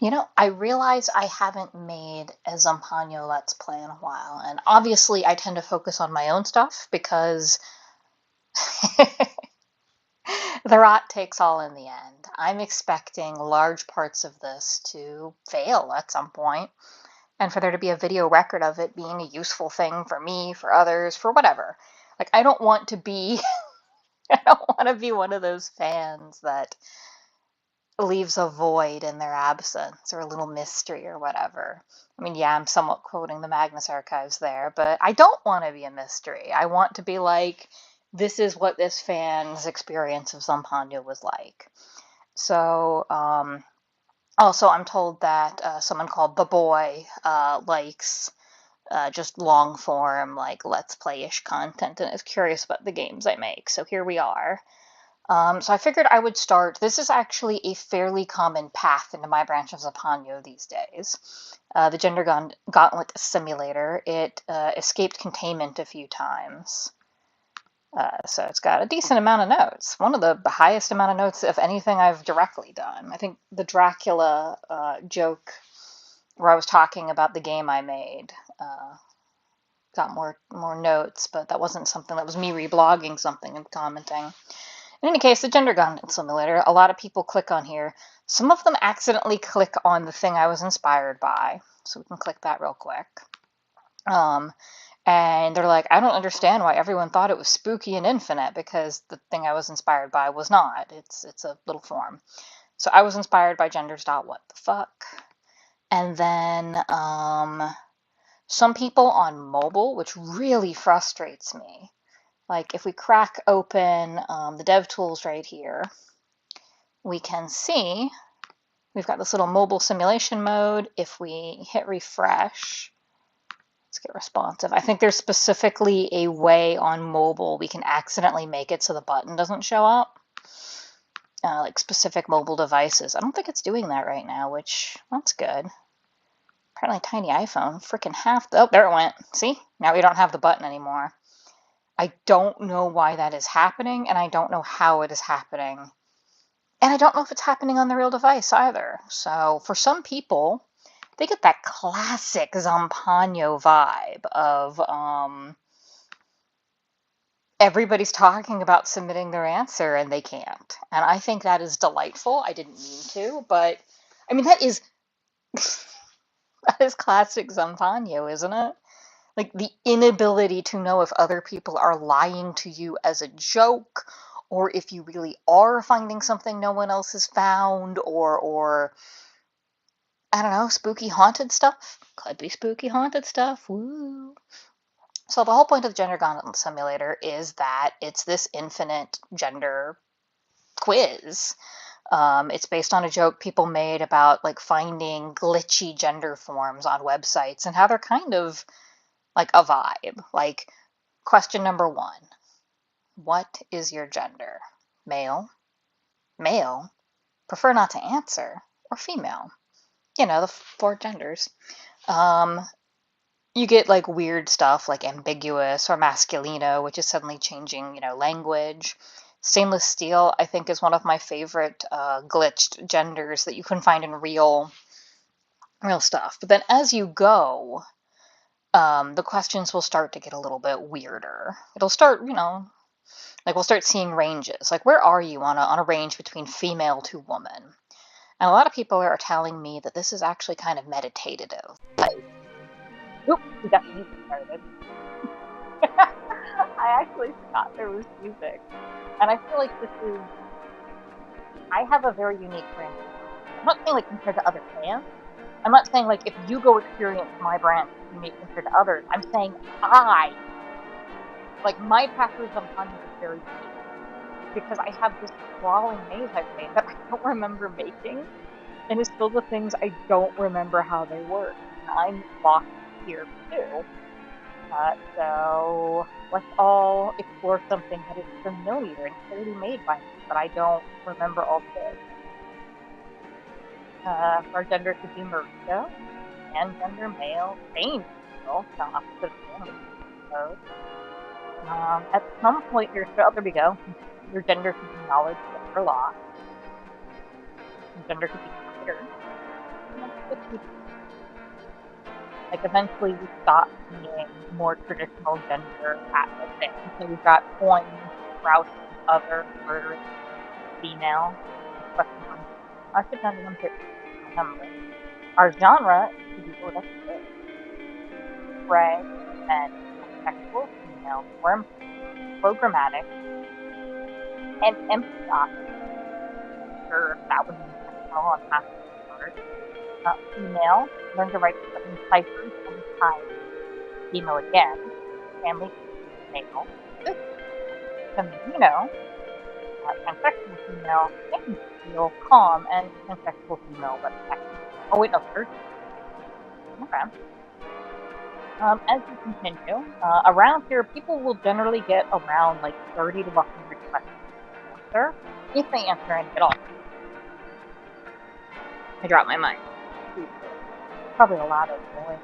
You know, I realize I haven't made a Zampano Let's Play in a while, and obviously I tend to focus on my own stuff because the rot takes all in the end. I'm expecting large parts of this to fail at some point, and for there to be a video record of it being a useful thing for me, for others, for whatever. Like, I don't want to be, I don't want to be one of those fans that leaves a void in their absence or a little mystery or whatever. I mean, yeah, I'm somewhat quoting the Magnus Archives there, but I don't want to be a mystery. I want to be like, this is what this fan's experience of Zampano was like. So, also, I'm told that someone called The Boy likes just long form, like, let's play-ish content and is curious about the games I make. So here we are. So I figured I would start. This is actually a fairly common path into my branch of Zampano these days. The Gender Gauntlet Simulator. It escaped containment a few times. So it's got a decent amount of notes. One of the highest amount of notes of anything I've directly done. I think the Dracula joke where I was talking about the game I made got more notes, but that wasn't something that was me reblogging something and commenting. In any case, the Gender Gauntlet Simulator, a lot of people click on here. Some of them accidentally click on the thing I was inspired by. So we can click that real quick. And they're like, I don't understand why everyone thought it was spooky and infinite, because the thing I was inspired by was not. It's a little form. So I was inspired by Genders.what the fuck. And then some people on mobile, which really frustrates me. Like, if we crack open the dev tools right here, we can see we've got this little mobile simulation mode. If we hit refresh, let's get responsive. I think there's specifically a way on mobile we can accidentally make it so the button doesn't show up. Like specific mobile devices. I don't think it's doing that right now, which, that's good. Apparently tiny iPhone, freaking oh, there it went. See? Now we don't have the button anymore. I don't know why that is happening, and I don't know how it is happening. And I don't know if it's happening on the real device either. So for some people, they get that classic Zampano vibe of everybody's talking about submitting their answer and they can't. And I think that is delightful. I didn't mean to, but I mean, that is that is classic Zampano, isn't it? Like, the inability to know if other people are lying to you as a joke, or if you really are finding something no one else has found, or I don't know, spooky haunted stuff. Could be spooky haunted stuff. Woo. So the whole point of the Gender Gauntlet Simulator is that it's this infinite gender quiz. It's based on a joke people made about, like, finding glitchy gender forms on websites and how they're kind of like a vibe. Like, question number 1. What is your gender? Male? Male? Prefer not to answer? Or female? You know, the 4 genders. You get, like, weird stuff like ambiguous or masculino, which is suddenly changing, language. Stainless steel, I think, is one of my favorite glitched genders that you can find in real stuff. But then as you go, the questions will start to get a little bit weirder. It'll start, like, we'll start seeing ranges. Like, where are you on a range between female to woman? And a lot of people are telling me that this is actually kind of meditative. Like, oop, we got the music started. I actually forgot there was music. And I feel like I have a very unique branch. I'm not saying, like, compared to other fans. I'm not saying, like, if you go experience my branch unique compared to others. I'm saying my path through Zampano is very unique. Because I have this sprawling maze I've made that I don't remember making. And it's filled with things I don't remember how they work. And I'm lost here, too. So let's all explore something that is familiar and clearly made by me, but I don't remember all the our gender could be Mariko, and gender male, same people, the opposite of family, I suppose. At some point, there we go. Your gender could be knowledge or law. Your gender could be considered. Like, eventually we stop seeing more traditional gender atlas things. So we've got coins, sprouts, other, murderous, female. I should have them to remember. Our genre is gray, men, sexual, female, form, programmatic, and empty office. Sure, that was intentional on half the part. Female, learn to write certain ciphers and time. Female again, family, male. Femino, transsexual female, and feel calm, and transsexual female, but oh wait, no, third. Okay. As you continue, around here, people will generally get around like 30 to 100 questions to answer, if they answer any at all. I dropped my mic. Probably a lot of noise.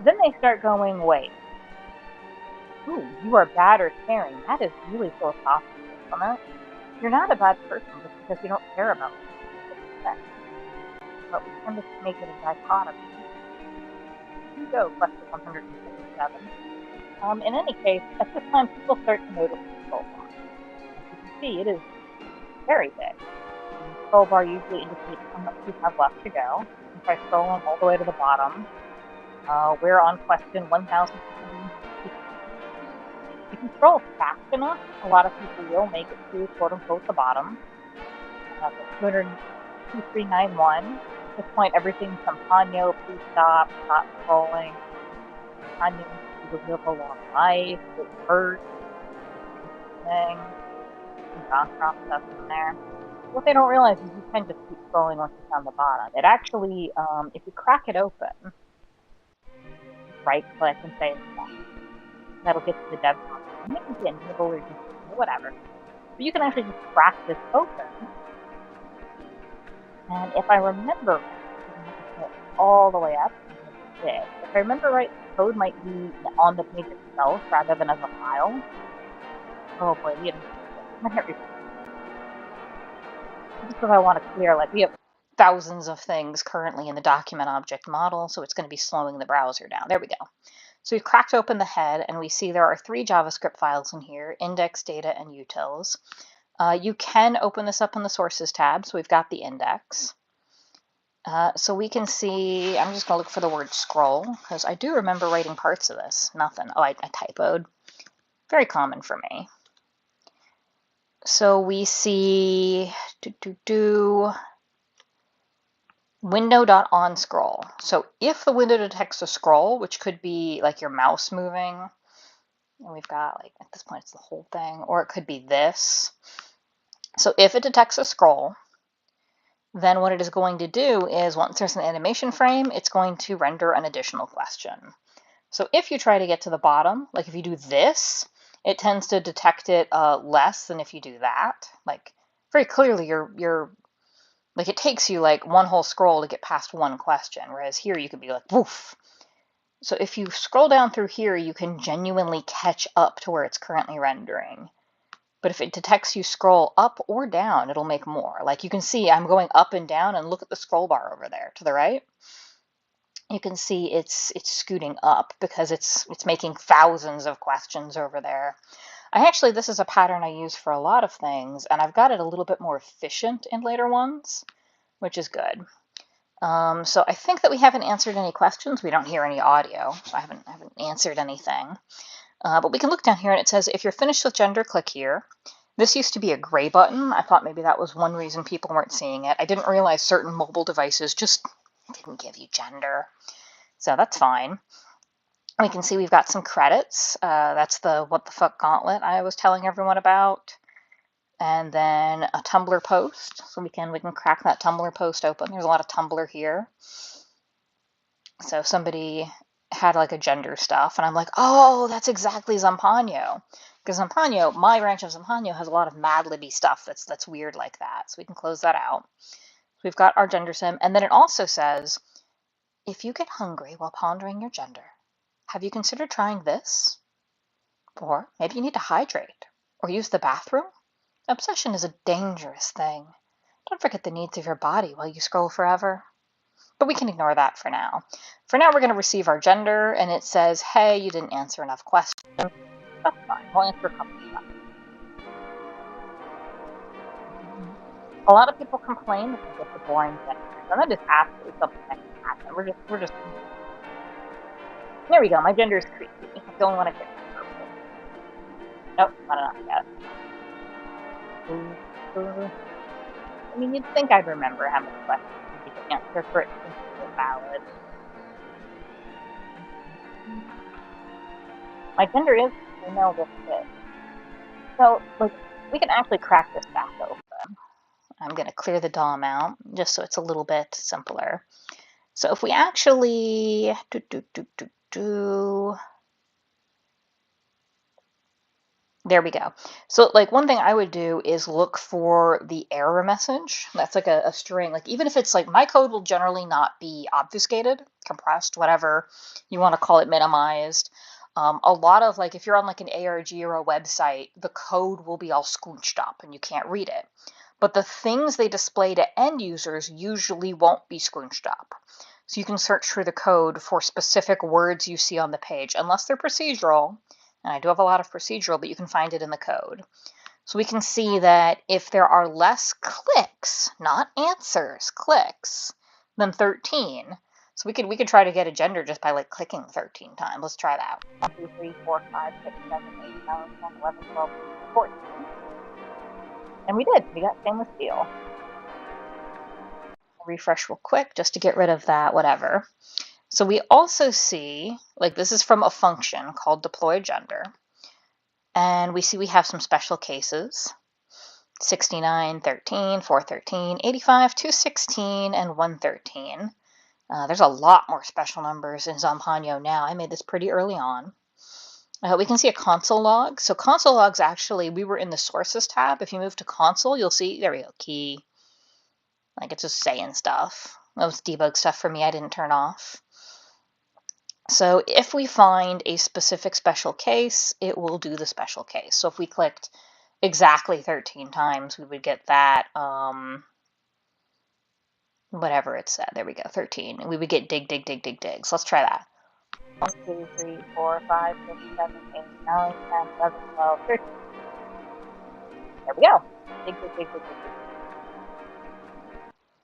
Then they start going, wait. Ooh, you are bad or caring. That is really philosophical, isn't it? You're not a bad person just because you don't care about it. But we tend to make it a dichotomy. You go, question 177. In any case, at this time, people start to notice the scroll bar. As you can see, it is very big. The scroll bar usually indicates how much you have left to go. If I scroll all the way to the bottom, we're on question 1,260. If you scroll fast enough, a lot of people will make it to quote-unquote the bottom. 2391. At this point, everything's Campagno, please stop scrolling. Campagno, you live a long life, it hurts, thing. Backdrop stuff in there. What they don't realize is you can just keep scrolling once it's on the bottom. It actually, if you crack it open, right click and say it's done. That'll get to the devona. And you can see a neville or whatever. But you can actually just crack this open. And if I remember right, all the way up, if I remember right, the code might be on the page itself rather than as a file. Oh boy, we have just because I want to clear, like, we have thousands of things currently in the document object model, so it's going to be slowing the browser down. There we go. So we've cracked open the head, and we see there are 3 JavaScript files in here, index, data, and utils. You can open this up in the sources tab, so we've got the index. So we can see, I'm just going to look for the word scroll, because I do remember writing parts of this. Nothing. Oh, I typoed. Very common for me. So we see window.onScroll. So if the window detects a scroll, which could be like your mouse moving, and we've got, like, at this point it's the whole thing, or it could be this. So if it detects a scroll, then what it is going to do is, once there's an animation frame, it's going to render an additional question. So if you try to get to the bottom, like if you do this, it tends to detect it less than if you do that. Like, very clearly you're like, it takes you like one whole scroll to get past one question, whereas here you could be like, woof. So if you scroll down through here, you can genuinely catch up to where it's currently rendering. But if it detects you scroll up or down, it'll make more. Like, you can see I'm going up and down, and look at the scroll bar over there to the right. You can see it's scooting up because it's making thousands of questions over there. This is a pattern I use for a lot of things, and I've got it a little bit more efficient in later ones, which is good. So I think that we haven't answered any questions. We don't hear any audio, so I haven't answered anything. But we can look down here, and it says, if you're finished with gender, click here. This used to be a gray button. I thought maybe that was one reason people weren't seeing it. I didn't realize certain mobile devices just didn't give you gender. So that's fine. We can see we've got some credits. That's the what the fuck gauntlet I was telling everyone about. And then a Tumblr post. So we can crack that Tumblr post open. There's a lot of Tumblr here. So somebody had like a gender stuff, and I'm like, oh, that's exactly Zampano. Because Zampano, my branch of Zampano, has a lot of Mad Libby stuff that's weird like that. So we can close that out. So we've got our gender sim, and then it also says, if you get hungry while pondering your gender, have you considered trying this? Or maybe you need to hydrate or use the bathroom. Obsession is a dangerous thing. Don't forget the needs of your body while you scroll forever. But we can ignore that for now. For now, we're going to receive our gender, and it says, hey, you didn't answer enough questions. That's fine. We'll answer a couple of them. A lot of people complain that they get the boring genders, and that is absolutely something that can happen. We're just. There we go. My gender is creepy. I don't want to get purple. Nope, not enough yet. I mean, you'd think I'd remember how many questions you can answer for it to be valid. My gender is female with kid. So, like, we can actually crack this back open. I'm going to clear the DOM out just so it's a little bit simpler. So if we actually there we go. So like one thing I would do is look for the error message. That's like a string. Like even if it's like my code will generally not be obfuscated, compressed, whatever you want to call it, minimized. A lot of like if you're on like an ARG or a website, the code will be all squooched up and you can't read it. But the things they display to end users usually won't be squooched up. So you can search through the code for specific words you see on the page, unless they're procedural. And I do have a lot of procedural, but you can find it in the code. So we can see that if there are less clicks, not answers, clicks, than 13. So we could try to get a gender just by like clicking 13 times. Let's try that. 1, 2, 3, 4, 5, 6, 7, 8, 9, 10, 11, 12, 14. And we did. We got stainless steel. Refresh real quick just to get rid of that whatever. So we also see, like this is from a function called deploy gender. And we see we have some special cases. 69, 13, 413, 85, 216, and 113. There's a lot more special numbers in Zampanyo now. I made this pretty early on. We can see a console log. So console logs actually, we were in the sources tab. If you move to console, you'll see, there we go, key. Like it's just saying stuff. That was debug stuff for me I didn't turn off. So if we find a specific special case, it will do the special case. So if we clicked exactly 13 times, we would get that, whatever it said. There we go, 13. We would get dig, dig, dig, dig, dig. So let's try that. 1, 2, 3, 4, 5, 6, 7, 8, 9, 10, 11, 12, 13. There we go. Dig, dig, dig, dig, dig, dig.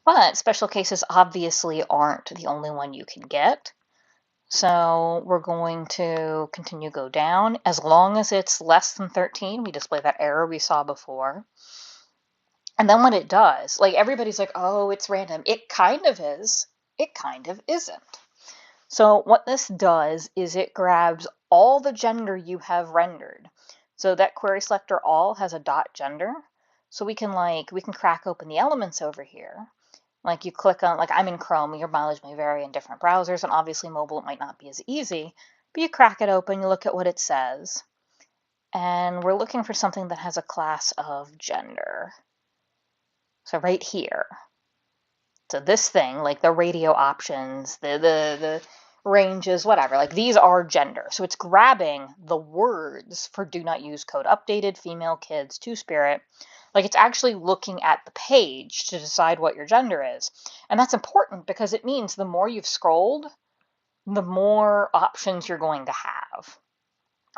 But special cases obviously aren't the only one you can get. So we're going to continue go down. As long as it's less than 13, we display that error we saw before. And then what it does, like everybody's like, oh, it's random. It kind of is. It kind of isn't. So what this does is it grabs all the gender you have rendered. So that query selector all has a .gender. So we can crack open the elements over here. Like you click on, like I'm in Chrome, your mileage may vary in different browsers, and obviously mobile it might not be as easy, but you crack it open, you look at what it says, and we're looking for something that has a class of gender. So right here. So this thing, like the radio options, the ranges, whatever, like these are gender. So it's grabbing the words for do not use code updated, female, kids, two-spirit. Like it's actually looking at the page to decide what your gender is. And that's important because it means the more you've scrolled, the more options you're going to have.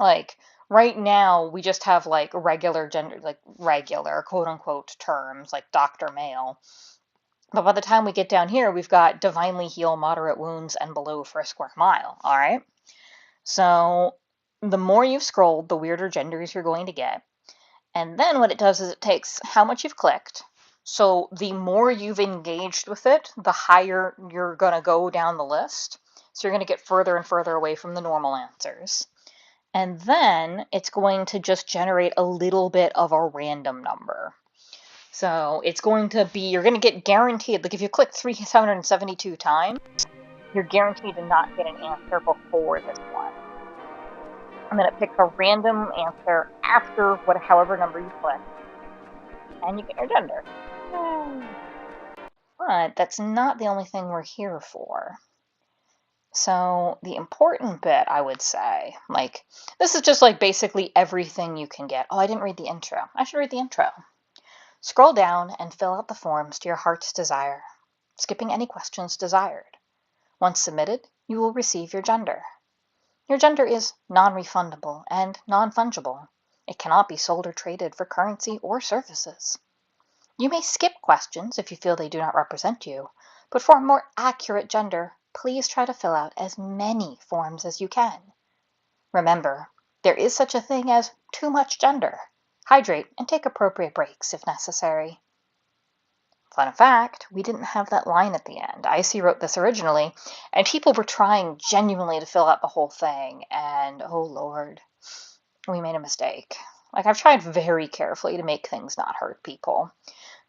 Like right now, we just have like regular gender, like regular quote unquote terms like doctor, male. But by the time we get down here, we've got divinely heal moderate wounds and below for a square mile. All right. So the more you've scrolled, the weirder genders you're going to get. And then what it does is it takes how much you've clicked. So the more you've engaged with it, the higher you're going to go down the list. So you're going to get further and further away from the normal answers. And then it's going to just generate a little bit of a random number. So it's going to be, you're going to get guaranteed, like if you click 372 times, you're guaranteed to not get an answer before this one. And then it picks a random answer after however number you click. And you get your gender. But that's not the only thing we're here for. So the important bit, I would say, like, this is just like basically everything you can get. Oh, I didn't read the intro. I should read the intro. Scroll down and fill out the forms to your heart's desire, skipping any questions desired. Once submitted, you will receive your gender. Your gender is non-refundable and non-fungible. It cannot be sold or traded for currency or services. You may skip questions if you feel they do not represent you, but for a more accurate gender, please try to fill out as many forms as you can. Remember, there is such a thing as too much gender. Hydrate and take appropriate breaks if necessary. Fun fact, we didn't have that line at the end. IC wrote this originally, and people were trying genuinely to fill out the whole thing, and oh lord, we made a mistake. Like, I've tried very carefully to make things not hurt people.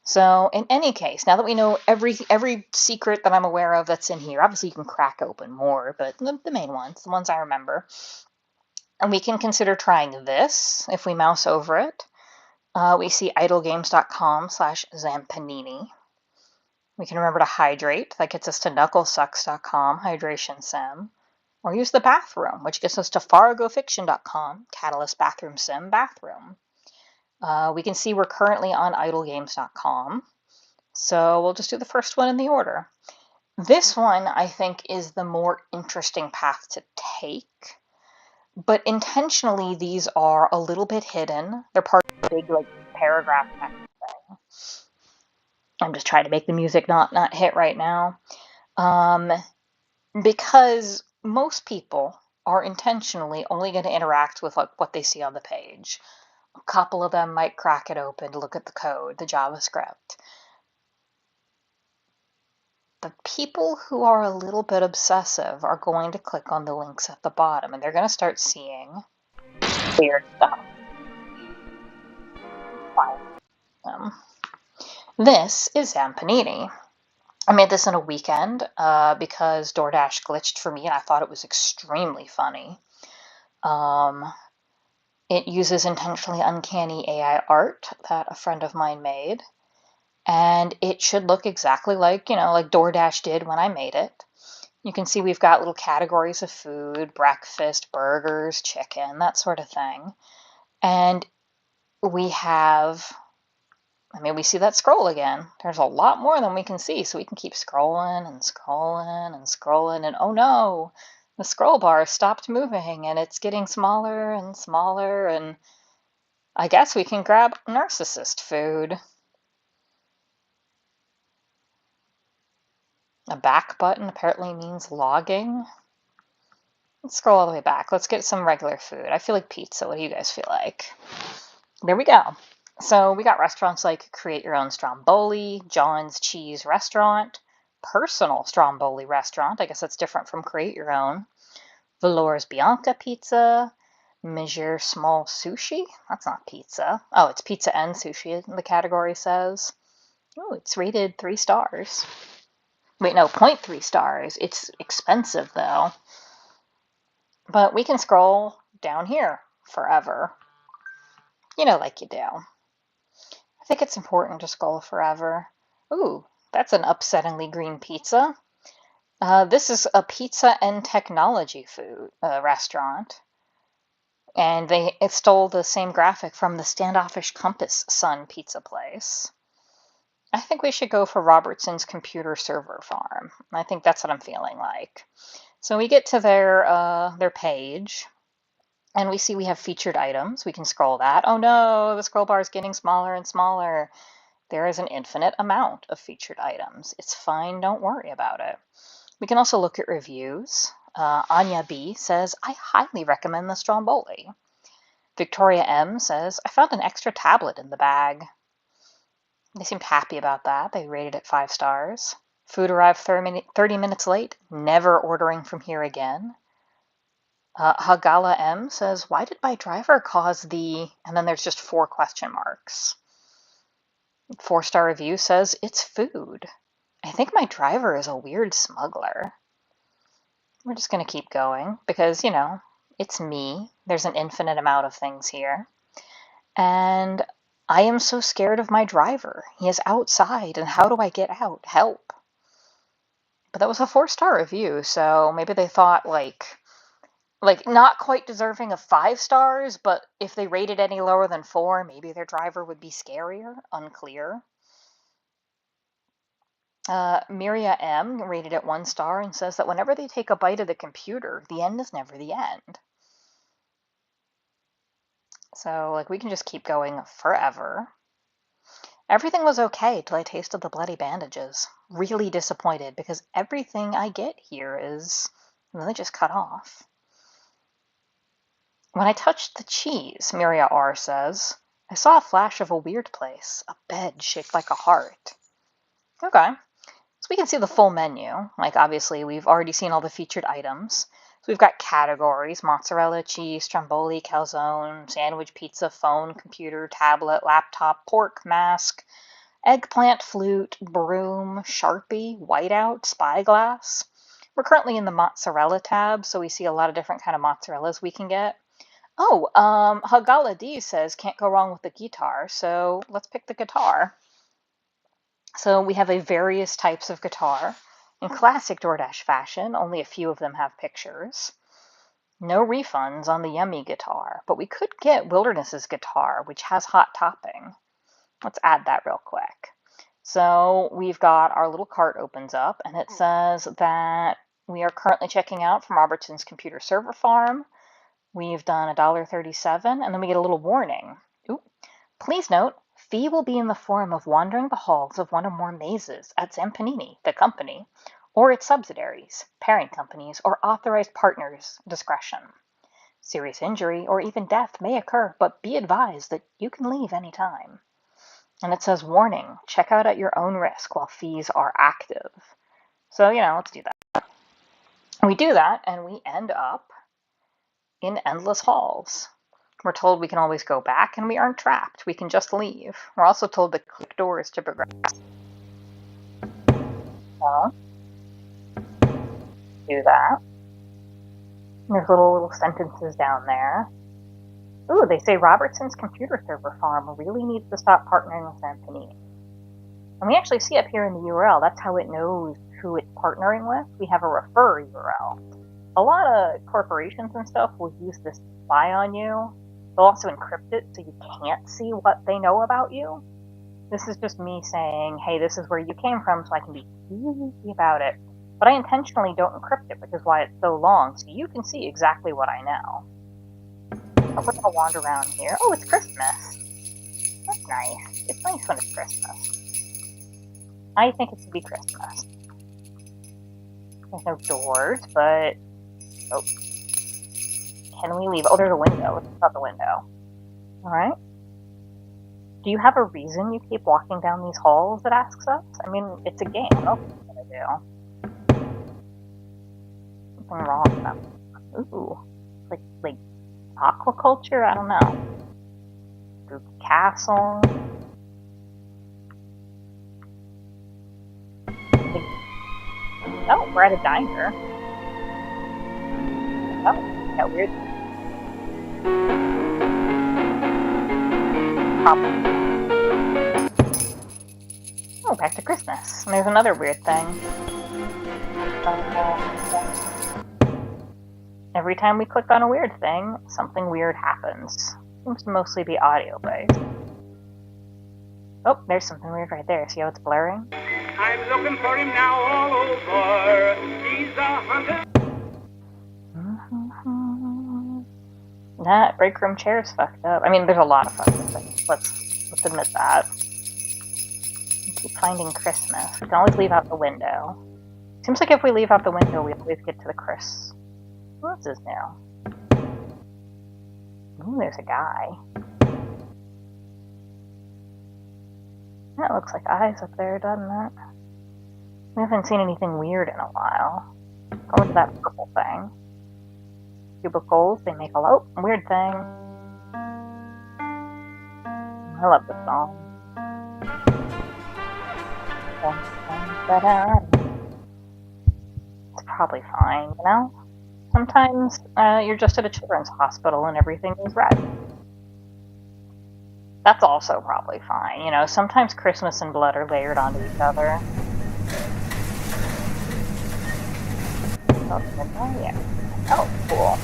So in any case, now that we know every secret that I'm aware of that's in here, obviously you can crack open more, but the main ones, the ones I remember, and we can consider trying this. If we mouse over it, we see idlegames.com/Zampanini. We can remember to hydrate. That gets us to knucklesucks.com, hydration sim. Or use the bathroom, which gets us to fargofiction.com, catalyst bathroom sim bathroom. We can see we're currently on idlegames.com. So we'll just do the first one in the order. This one, I think, is the more interesting path to take. But intentionally, these are a little bit hidden. They're part of a big, like, paragraph text thing. I'm just trying to make the music not hit right now. Because most people are intentionally only going to interact with like what they see on the page. A couple of them might crack it open to look at the code, the JavaScript. The people who are a little bit obsessive are going to click on the links at the bottom, and they're going to start seeing weird stuff. This is Zampanini. I made this in a weekend because DoorDash glitched for me, and I thought it was extremely funny. It uses intentionally uncanny AI art that a friend of mine made, and it should look exactly like, like DoorDash did when I made it. You can see we've got little categories of food, breakfast, burgers, chicken, that sort of thing. And we have, we see that scroll again. There's a lot more than we can see, so we can keep scrolling and scrolling and scrolling, and oh no, the scroll bar stopped moving and it's getting smaller and smaller, and I guess we can grab narcissist food. A back button apparently means logging. Let's scroll all the way back. Let's get some regular food. I feel like pizza. What do you guys feel like? There we go. So we got restaurants like Create Your Own Stromboli, John's Cheese Restaurant, Personal Stromboli Restaurant. I guess that's different from Create Your Own. Valor's Bianca Pizza, Measure Small Sushi. That's not pizza. Oh, it's pizza and sushi, the category says. Oh, it's rated 3 stars. Wait, no, 0.3 stars. It's expensive, though. But we can scroll down here forever. Like you do. I think it's important to scroll forever. Ooh, that's an upsettingly green pizza. This is a pizza and technology food restaurant. And it stole the same graphic from the standoffish Compass Sun pizza place. I think we should go for Robertson's Computer Server Farm. I think that's what I'm feeling like. So we get to their page, and we see we have featured items. We can scroll that. Oh no, the scroll bar is getting smaller and smaller. There is an infinite amount of featured items. It's fine, don't worry about it. We can also look at reviews. Anya B says, I highly recommend the Stromboli. Victoria M says, I found an extra tablet in the bag. They seemed happy about that. They rated it 5 stars. Food arrived 30 minutes late. Never ordering from here again. Hagala M says, why did my driver cause the... And then there's just 4 question marks. 4-star review says, it's food. I think my driver is a weird smuggler. We're just going to keep going because, it's me. There's an infinite amount of things here. And I am so scared of my driver. He is outside, and how do I get out? Help. But that was a 4-star review, so maybe they thought, like, Like, not quite deserving of 5 stars, but if they rated any lower than 4, maybe their driver would be scarier. Unclear. Miria M rated it 1 star and says that whenever they take a bite of the computer, the end is never the end. So, like, we can just keep going forever. Everything was okay till I tasted the bloody bandages. Really disappointed because everything I get here is really just cut off. When I touched the cheese, Miria R says, I saw a flash of a weird place, a bed shaped like a heart. Okay. So we can see the full menu. Like, obviously, we've already seen all the featured items. So we've got categories: mozzarella, cheese, stromboli, calzone, sandwich, pizza, phone, computer, tablet, laptop, pork, mask, eggplant, flute, broom, Sharpie, whiteout, spyglass. We're currently in the mozzarella tab, so we see a lot of different kind of mozzarellas we can get. Oh, Hagala D says can't go wrong with the guitar, so let's pick the guitar. So we have a various types of guitar. In classic DoorDash fashion, only a few of them have pictures. No refunds on the Yummy guitar, but we could get Wilderness's guitar, which has hot topping. Let's add that real quick. So we've got our little cart opens up, and it says that we are currently checking out from Robertson's Computer Server Farm. We've done $1.37, and then we get a little warning. Ooh. Please note, fee will be in the form of wandering the halls of one or more mazes at Zampanini, the company, or its subsidiaries, parent companies, or authorized partners' discretion. Serious injury or even death may occur, but be advised that you can leave any time. And it says, warning, check out at your own risk while fees are active. So, let's do that. We do that, and we end up in endless halls. We're told we can always go back, and we aren't trapped. We can just leave. We're also told to click doors to progress. So, do that. There's little sentences down there. Ooh, they say Robertson's Computer Server Farm really needs to stop partnering with Zampanini. And we actually see up here in the URL, that's how it knows who it's partnering with. We have a refer URL. A lot of corporations and stuff will use this to spy on you. They'll also encrypt it so you can't see what they know about you. This is just me saying, hey, this is where you came from, so I can be easy about it. But I intentionally don't encrypt it, which is why it's so long, so you can see exactly what I know. But we're gonna wander around here. Oh, it's Christmas. That's nice. It's nice when it's Christmas. I think it should be Christmas. There's no doors, but... Oh. Can we leave? Oh, there's a window. Let's check out the window. Alright. Do you have a reason you keep walking down these halls, it asks us? I mean, it's a game. What else are we gonna do? Something wrong with them. Ooh. Like aquaculture? I don't know. Spooky castle. Oh, we're at a diner. Oh, that weird. Oh, back to Christmas. And there's another weird thing. Every time we click on a weird thing, something weird happens. Seems to mostly be audio based. Oh, there's something weird right there. See how it's blurring? I'm looking for him now all over. He's a hunter. That break room chair's fucked up. I mean, there's a lot of fucked up things. Let's admit that. We keep finding Christmas. We can always leave out the window. Seems like if we leave out the window, we always get to the Chris. What's this now? Ooh, there's a guy. That looks like eyes up there, doesn't it? We haven't seen anything weird in a while. Go into that purple thing. Cubicles, they make a weird thing. I love this song. It's probably fine, you know? Sometimes you're just at a children's hospital and everything is red. That's also probably fine, you know? Sometimes Christmas and blood are layered onto each other. Oh, yeah. Oh, cool.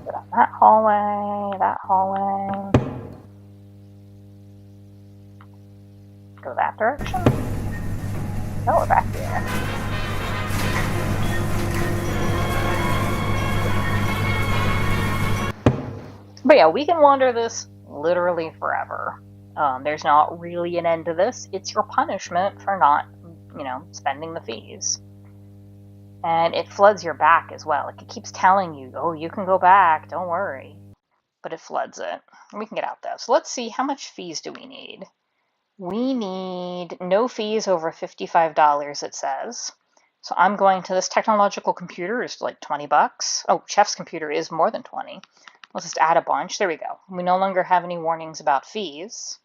Go down that hallway, that hallway. Go that direction. No, we're back here. But yeah, we can wander this literally forever. There's not really an end to this. It's your punishment for not, spending the fees. And it floods your back as well. Like, it keeps telling you, oh, you can go back, don't worry. But it floods it. We can get out though. So let's see, how much fees do we need? We need no fees over $55, it says. So I'm going to this technological computer is like 20 bucks. Oh, Chef's computer is more than 20. Let's just add a bunch. There we go. We no longer have any warnings about fees.